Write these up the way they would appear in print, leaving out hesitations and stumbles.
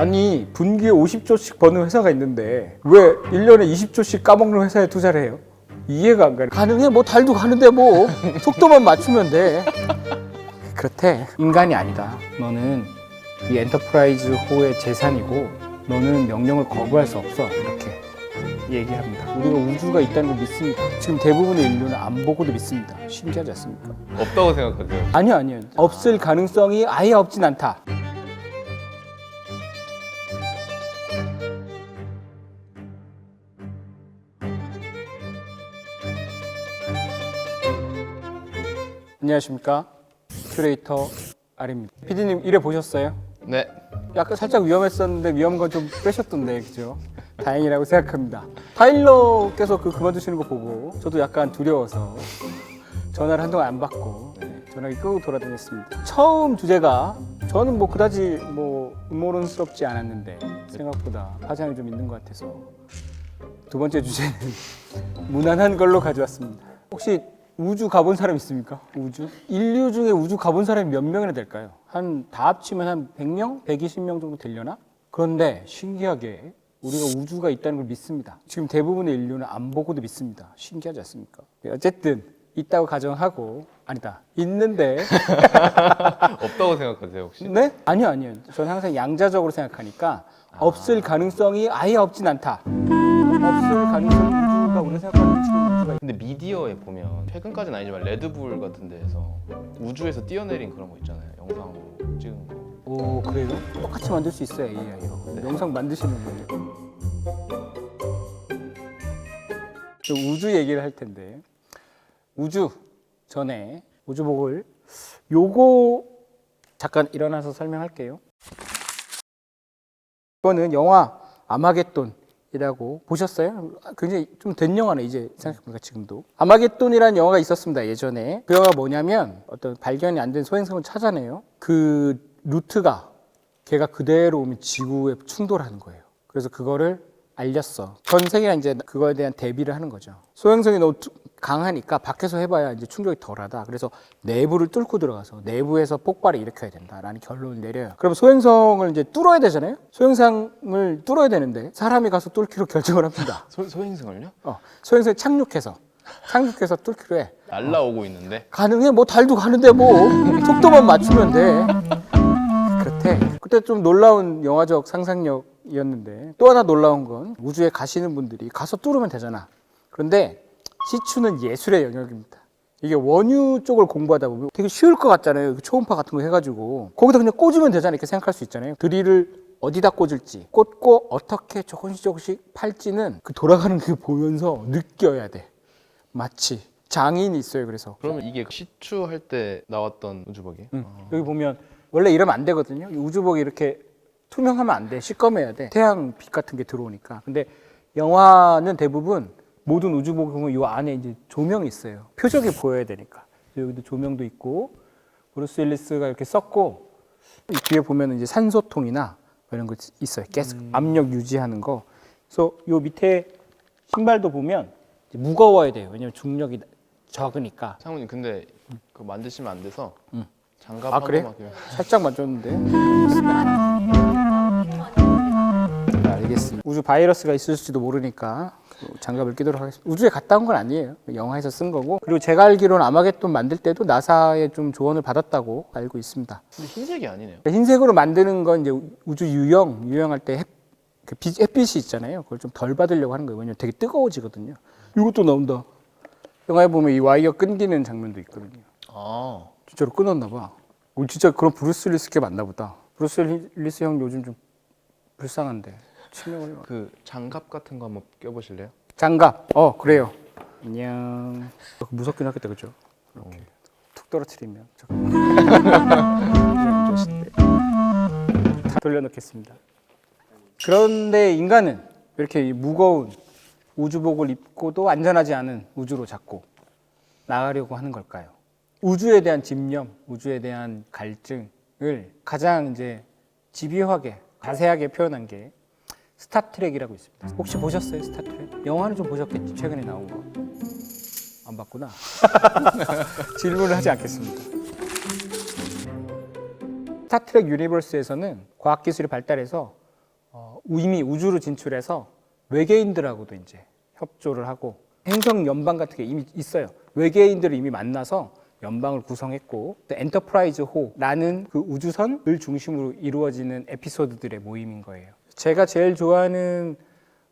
아니 분기에 50조씩 버는 회사가 있는데 왜 1년에 20조씩 까먹는 회사에 투자를 해요? 이해가 안 가네. 가능해? 뭐 달도 가는데 뭐 속도만 맞추면 돼. 그렇대. 인간이 아니다. 너는 이 엔터프라이즈호의 재산이고 너는 명령을 거부할 수 없어. 이렇게 얘기합니다. 우리가 우주가 있다는 걸 믿습니다. 지금 대부분의 인류는 안 보고도 믿습니다. 신기하지 않습니까? 없다고 생각하세요? 아니요. 없을 가능성이 아예 없진 않다. 안녕하십니까. 큐레이터 아리입니다. PD님 일해 보셨어요? 네. 약간 살짝 위험했었는데 위험한 건 좀 빼셨던데 그죠? 다행이라고 생각합니다. 타일러께서 그만두시는 거 보고 저도 약간 두려워서 전화를 한동안 안 받고 전화기 끄고 돌아다녔습니다. 처음 주제가 저는 뭐 그다지 뭐 음모론스럽지 않았는데 생각보다 파장이 좀 있는 것 같아서 두 번째 주제는 무난한 걸로 가져왔습니다. 혹시 우주 가본 사람 있습니까? 우주? 인류 중에 우주 가본 사람이 몇 명이나 될까요? 다 합치면 한 100명? 120명 정도 되려나? 그런데 신기하게 우리가 우주가 있다는 걸 믿습니다. 지금 대부분의 인류는 안 보고도 믿습니다. 신기하지 않습니까? 어쨌든 있다고 가정하고 아니다. 있는데 없다고 생각하세요 혹시? 네? 아니요. 저는 항상 양자적으로 생각하니까 없을 가능성이 아예 없진 않다. 없을 가능성이 우주가 우리가 생각하는 지금 우주가 근데 미디어에 보면 최근까지는 아니지만 레드불 같은 데에서 우주에서 뛰어내린 그런 거 있잖아요. 영상으로 찍은 거. 오 그래요? 똑같이 만들 수 있어요 AI로. 영상 만드시는 분이. 우주 얘기를 할 텐데 우주 전에 우주복을 요거 잠깐 일어나서 설명할게요. 이거는 영화 아마겟돈이라고 보셨어요? 굉장히 좀 된 영화네 이제 생각해보니까 지금도. 아마겟돈이라는 영화가 있었습니다 예전에. 그 영화가 뭐냐면 어떤 발견이 안 된 소행성을 찾아내요. 그 루트가 걔가 그대로 오면 지구에 충돌하는 거예요. 그래서 그거를 알렸어. 전 세계가 이제 그거에 대한 대비를 하는 거죠. 소행성이 너무 강하니까 밖에서 해봐야 이제 충격이 덜하다. 그래서 내부를 뚫고 들어가서 내부에서 폭발을 일으켜야 된다라는 결론을 내려요. 그럼 소행성을 이제 뚫어야 되잖아요. 소행성을 뚫어야 되는데 사람이 가서 뚫기로 결정을 합니다. 소행성을요? 소행성에 착륙해서 뚫기로 해. 날라오고 있는데. 가능해? 뭐 달도 가는데 뭐 속도만 맞추면 돼. 그렇대. 그때 좀 놀라운 영화적 상상력이었는데 또 하나 놀라운 건 우주에 가시는 분들이 가서 뚫으면 되잖아. 그런데 시추는 예술의 영역입니다. 이게 원유 쪽을 공부하다 보면 되게 쉬울 것 같잖아요. 초음파 같은 거 해가지고 거기다 그냥 꽂으면 되잖아 이렇게 생각할 수 있잖아요. 드릴을 어디다 꽂을지 꽂고 어떻게 조금씩 팔지는 그 돌아가는 그 보면서 느껴야 돼. 마치 장인이 있어요. 그래서 그러면 이게 시추할 때 나왔던 우주복이에요? 여기 보면 원래 이러면 안 되거든요. 이 우주복이 이렇게 투명하면 안 돼. 시꺼매야 돼. 태양빛 같은 게 들어오니까. 근데 영화는 대부분 모든 우주복을 보면 이 안에 이제 조명이 있어요. 표적이 보여야 되니까. 여기도 조명도 있고 브루스 윌리스가 이렇게 썼고 이 뒤에 보면 이제 산소통이나 이런 거 있어요. 가스 압력 유지하는 거. 그래서 요 밑에 신발도 보면 이제 무거워야 돼요. 왜냐면 중력이 적으니까. 상무님 근데 그거 만드시면 안 돼서 장갑 아 그래? 하고 막 살짝 만졌는데. 네, 알겠습니다. 우주 바이러스가 있을지도 모르니까 장갑을 끼도록 하겠습니다. 우주에 갔다 온 건 아니에요. 영화에서 쓴 거고. 그리고 제가 알기로는 아마겟돈 만들 때도 나사의 좀 조언을 받았다고 알고 있습니다. 근데 흰색이 아니네요. 흰색으로 만드는 건 이제 우주 유영할 때 햇빛이 있잖아요. 그걸 좀 덜 받으려고 하는 거예요. 왜냐면 되게 뜨거워지거든요. 이것도 나온다. 영화에 보면 이 와이어 끊기는 장면도 있거든요. 아. 진짜로 끊었나 봐. 진짜 그런 브루스 윌리스 게 맞나 보다. 브루스 윌리스 형 요즘 좀 불쌍한데 치명을. 그 장갑 같은 거 한번 껴보실래요? 장갑. 그래요. 안녕. 무섭긴 하겠다, 그죠? 이렇게 툭 떨어뜨리면. 다 돌려놓겠습니다. 그런데 인간은 왜 이렇게 무거운 우주복을 입고도 안전하지 않은 우주로 자꾸 나가려고 하는 걸까요? 우주에 대한 집념, 우주에 대한 갈증을 가장 이제 집요하게, 자세하게 표현한 게 스타트rek이라고 있습니다. 혹시 보셨어요, 스타트렉? 영화는 좀 보셨겠지, 최근에 나온 거. 안 봤구나. 질문을 하지 않겠습니다. 스타트렉 유니버스에서는 과학기술이 발달해서 이미 우주로 진출해서 외계인들하고도 이제 협조를 하고 행성 연방 같은 게 이미 있어요. 외계인들을 이미 만나서 연방을 구성했고 또 엔터프라이즈호라는 그 우주선을 중심으로 이루어지는 에피소드들의 모임인 거예요. 제가 제일 좋아하는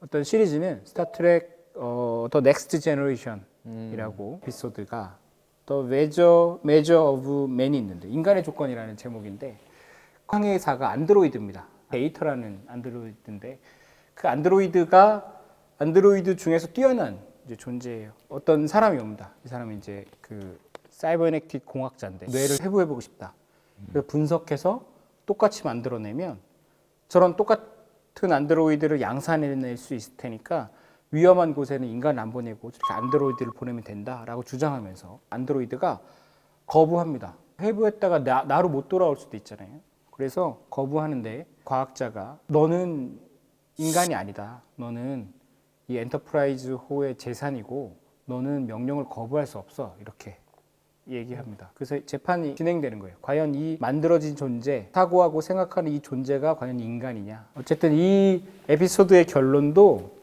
어떤 시리즈는 스타트랙 더 넥스트 제너레이션이라고 에피소드가 더 메저 오브 맨이 있는데 인간의 조건이라는 제목인데 항해사가 안드로이드입니다. 데이터라는 안드로이드인데 그 안드로이드 중에서 뛰어난 이제 존재예요. 어떤 사람이 옵니다. 이 사람은 이제 그 사이버네틱 공학자인데 뇌를 해부해보고 싶다. 그래서 분석해서 똑같이 만들어내면 저런 똑같은 안드로이드를 양산해낼 수 있을 테니까 위험한 곳에는 인간을 안 보내고 저렇게 안드로이드를 보내면 된다라고 주장하면서 안드로이드가 거부합니다. 해부했다가 나로 못 돌아올 수도 있잖아요. 그래서 거부하는데 과학자가 너는 인간이 아니다. 너는 이 엔터프라이즈호의 재산이고 너는 명령을 거부할 수 없어. 이렇게 얘기합니다. 그래서 재판이 진행되는 거예요. 과연 이 만들어진 존재, 사고하고 생각하는 이 존재가 과연 인간이냐. 어쨌든 이 에피소드의 결론도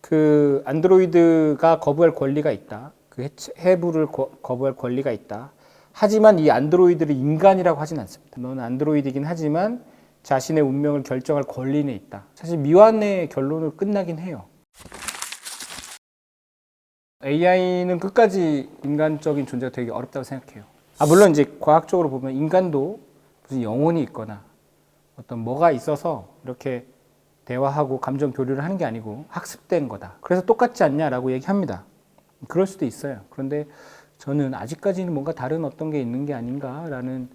그 안드로이드가 거부할 권리가 있다. 그 해부를 거부할 권리가 있다. 하지만 이 안드로이드를 인간이라고 하진 않습니다. 너는 안드로이드이긴 하지만 자신의 운명을 결정할 권리는 있다. 사실 미완의 결론을 끝나긴 해요. AI는 끝까지 인간적인 존재가 되게 어렵다고 생각해요. 물론 이제 과학적으로 보면 인간도 무슨 영혼이 있거나 어떤 뭐가 있어서 이렇게 대화하고 감정 교류를 하는 게 아니고 학습된 거다. 그래서 똑같지 않냐라고 얘기합니다. 그럴 수도 있어요. 그런데 저는 아직까지는 뭔가 다른 어떤 게 있는 게 아닌가라는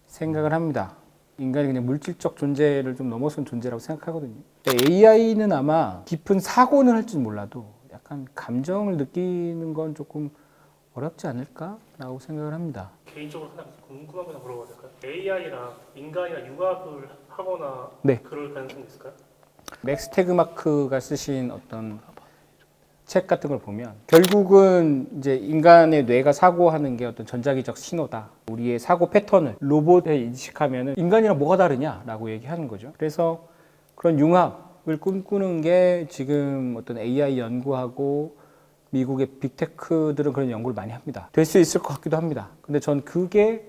생각을 합니다. 인간이 그냥 물질적 존재를 좀 넘어선 존재라고 생각하거든요. AI는 아마 깊은 사고는 할 줄 몰라도 약간 감정을 느끼는 건 조금 어렵지 않을까라고 생각을 합니다. 개인적으로 하나 궁금한 거 하나 물어봐도 될까요? AI랑 인간이랑 융합을 하거나 네. 그럴 가능성이 있을까요? 맥스 태그마크가 쓰신 어떤 책 같은 걸 보면 결국은 이제 인간의 뇌가 사고하는 게 어떤 전자기적 신호다. 우리의 사고 패턴을 로봇에 인식하면 인간이랑 뭐가 다르냐라고 얘기하는 거죠. 그래서 그런 융합을 꿈꾸는 게 지금 어떤 AI 연구하고 미국의 빅테크들은 그런 연구를 많이 합니다. 될 수 있을 것 같기도 합니다. 근데 전 그게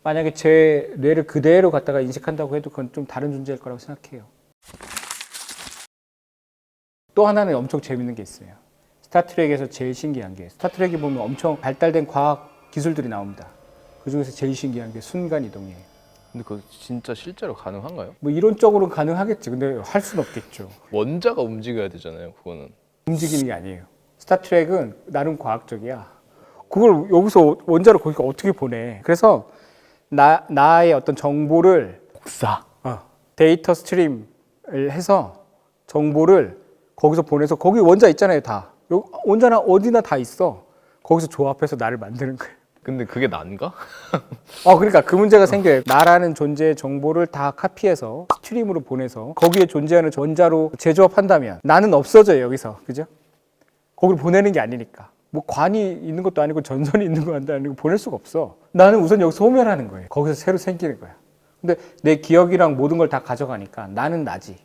만약에 제 뇌를 그대로 갖다가 인식한다고 해도 그건 좀 다른 존재일 거라고 생각해요. 또 하나는 엄청 재밌는 게 있어요. 스타트랙에서 제일 신기한 게 스타트랙에 보면 엄청 발달된 과학 기술들이 나옵니다. 그 중에서 제일 신기한 게 순간이동이에요. 근데 그거 진짜 실제로 가능한가요? 뭐 이론적으로는 가능하겠지. 근데 할 수는 없겠죠. 원자가 움직여야 되잖아요. 그거는. 움직이는 게 아니에요. 스타트랙은 나름 과학적이야. 그걸 여기서 원자로 거기가 어떻게 보내. 그래서 나의 어떤 정보를 복사. 데이터 스트림을 해서 정보를 거기서 보내서 거기 원자 있잖아요. 다. 원자나 어디나 다 있어. 거기서 조합해서 나를 만드는 거예요. 근데 그게 난가? 그러니까 그 문제가 생겨요. 나라는 존재의 정보를 다 카피해서 스트림으로 보내서 거기에 존재하는 원자로 재조합한다면 나는 없어져요. 여기서. 그죠? 거기를 보내는 게 아니니까. 뭐 관이 있는 것도 아니고 전선이 있는 것도 아니고 보낼 수가 없어. 나는 우선 여기서 소멸하는 거예요. 거기서 새로 생기는 거야. 근데 내 기억이랑 모든 걸 다 가져가니까 나는 나지.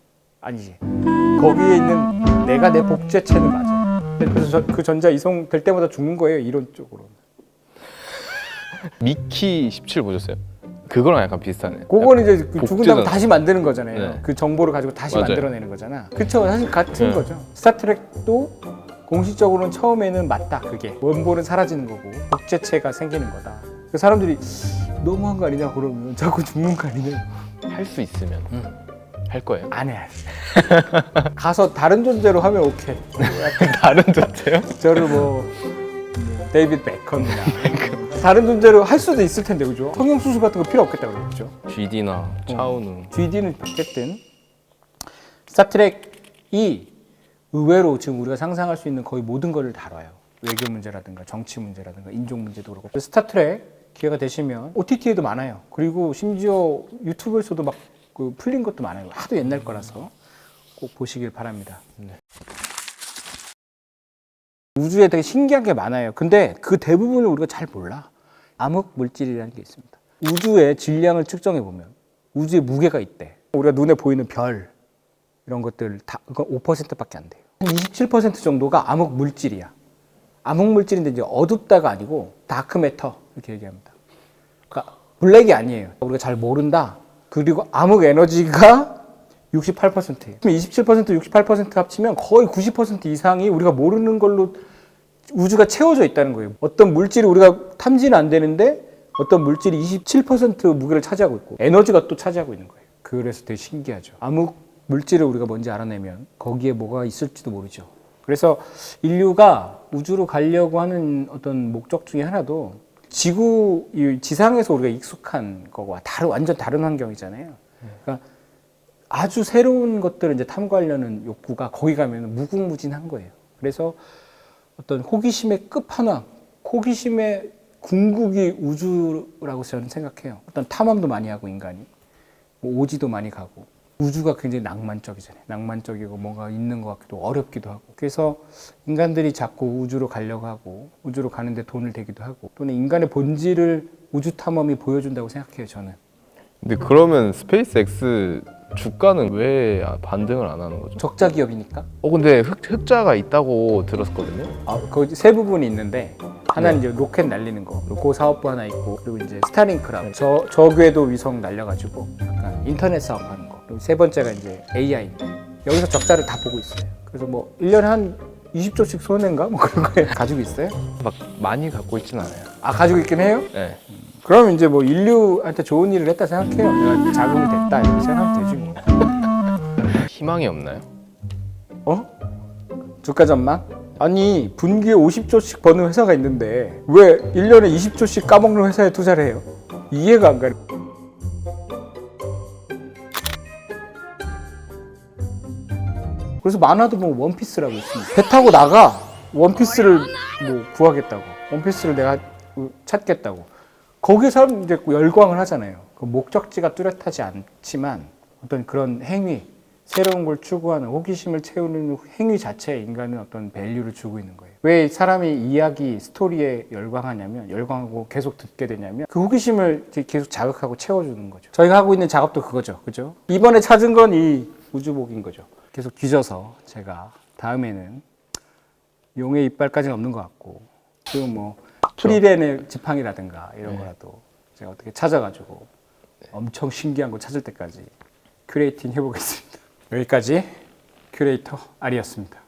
아니지. 거기에 있는 내가 내 복제체는 맞아요. 그래서 그 전자 이송될 때마다 죽는 거예요. 이론적으로는. 미키 17 보셨어요? 그거랑 약간 비슷하네. 그거는 약간 이제 그 죽은 다음에 다시 만드는 거잖아요. 네. 그 정보를 가지고 다시 맞아요. 만들어내는 거잖아. 그쵸? 사실 같은 네. 거죠. 스타트랙도 공식적으로는 처음에는 맞다. 그게 원본은 사라지는 거고 복제체가 생기는 거다. 그 사람들이 너무한 거 아니냐 그러면 자꾸 죽는 거 아니냐. 할 수 있으면 할 거예요. 안 해. 가서 다른 존재로 하면 오케이. 다른 존재요? 저를 뭐 데이비드 베컨이나 다른 존재로 할 수도 있을 텐데 그죠? 성형수술 같은 거 필요 없겠다 그러죠? GD나 차우는 GD는 어쨌든 스타트랙이 의외로 지금 우리가 상상할 수 있는 거의 모든 것을 다뤄요. 외교 문제라든가 정치 문제라든가 인종 문제도 그렇고. 스타트랙 기회가 되시면 OTT에도 많아요. 그리고 심지어 유튜브에서도 막 그 풀린 것도 많아요. 하도 옛날 거라서 꼭 보시길 바랍니다. 네. 우주에 되게 신기한 게 많아요. 근데 그 대부분을 우리가 잘 몰라. 암흑 물질이라는 게 있습니다. 우주의 질량을 측정해 보면 우주의 무게가 있대. 우리가 눈에 보이는 별, 이런 것들 다 그거 5%밖에 안 돼요. 한 27% 정도가 암흑 물질이야. 암흑 물질인데 이제 어둡다가 아니고 다크 매터 이렇게 얘기합니다. 그러니까 블랙이 아니에요. 우리가 잘 모른다. 그리고 암흑 에너지가 68%예요. 27%, 68% 합치면 거의 90% 이상이 우리가 모르는 걸로 우주가 채워져 있다는 거예요. 어떤 물질이 우리가 탐지는 안 되는데 어떤 물질이 27% 무게를 차지하고 있고 에너지가 또 차지하고 있는 거예요. 그래서 되게 신기하죠. 암흑 물질을 우리가 뭔지 알아내면 거기에 뭐가 있을지도 모르죠. 그래서 인류가 우주로 가려고 하는 어떤 목적 중에 하나도 지구, 이 지상에서 우리가 익숙한 거와 완전 다른 환경이잖아요. 그러니까 아주 새로운 것들을 이제 탐구하려는 욕구가 거기 가면 무궁무진한 거예요. 그래서 어떤 호기심의 끝판왕, 호기심의 궁극이 우주라고 저는 생각해요. 어떤 탐험도 많이 하고 인간이 뭐 오지도 많이 가고 우주가 굉장히 낭만적이잖아요. 낭만적이고 뭔가 있는 것 같기도 어렵기도 하고 그래서 인간들이 자꾸 우주로 가려고 하고 우주로 가는데 돈을 대기도 하고 또는 인간의 본질을 우주 탐험이 보여준다고 생각해요. 저는. 근데 그러면 스페이스X 주가는 왜 반등을 안 하는 거죠? 적자 기업이니까. 근데 흑자가 있다고 들었거든요. 거기 세 부분이 있는데 하나는 이제 로켓 날리는 거, 그 사업부 하나 있고 그리고 이제 스타링크라고 저궤도 위성 날려가지고 약간 인터넷 사업하는 거. 그리고 세 번째가 이제 AI인데 여기서 적자를 다 보고 있어요. 그래서 뭐 1년에 한 20조씩 손해인가? 뭐 그런 거에 가지고 있어요. 막 많이 갖고 있진 않아요. 가지고 있긴 해요? 네. 그럼 이제 뭐 인류한테 좋은 일을 했다 생각해요. 내가 자금이 됐다 이렇게 생각하면 되지 뭐. 희망이 없나요? 주가 전망? 아니 분기에 50조씩 버는 회사가 있는데 왜 1년에 20조씩 까먹는 회사에 투자를 해요? 이해가 안 가요. 그래서 만화도 뭐 원피스라고 있습니다. 배 타고 나가 원피스를 뭐 구하겠다고 원피스를 내가 찾겠다고 거기에 사람 이제 열광을 하잖아요. 그 목적지가 뚜렷하지 않지만 어떤 그런 행위 새로운 걸 추구하는 호기심을 채우는 행위 자체에 인간은 어떤 밸류를 주고 있는 거예요. 왜 사람이 이야기, 스토리에 열광하냐면 열광하고 계속 듣게 되냐면 그 호기심을 계속 자극하고 채워주는 거죠. 저희가 하고 있는 작업도 그거죠. 그죠? 이번에 찾은 건 이 우주복인 거죠. 계속 뒤져서 제가 다음에는 용의 이빨까지는 없는 것 같고 그리고 뭐 프리렌의 지팡이라든가 이런 거라도 제가 어떻게 찾아가지고 엄청 신기한 거 찾을 때까지 큐레이팅 해보겠습니다. 여기까지 큐레이터 아리였습니다.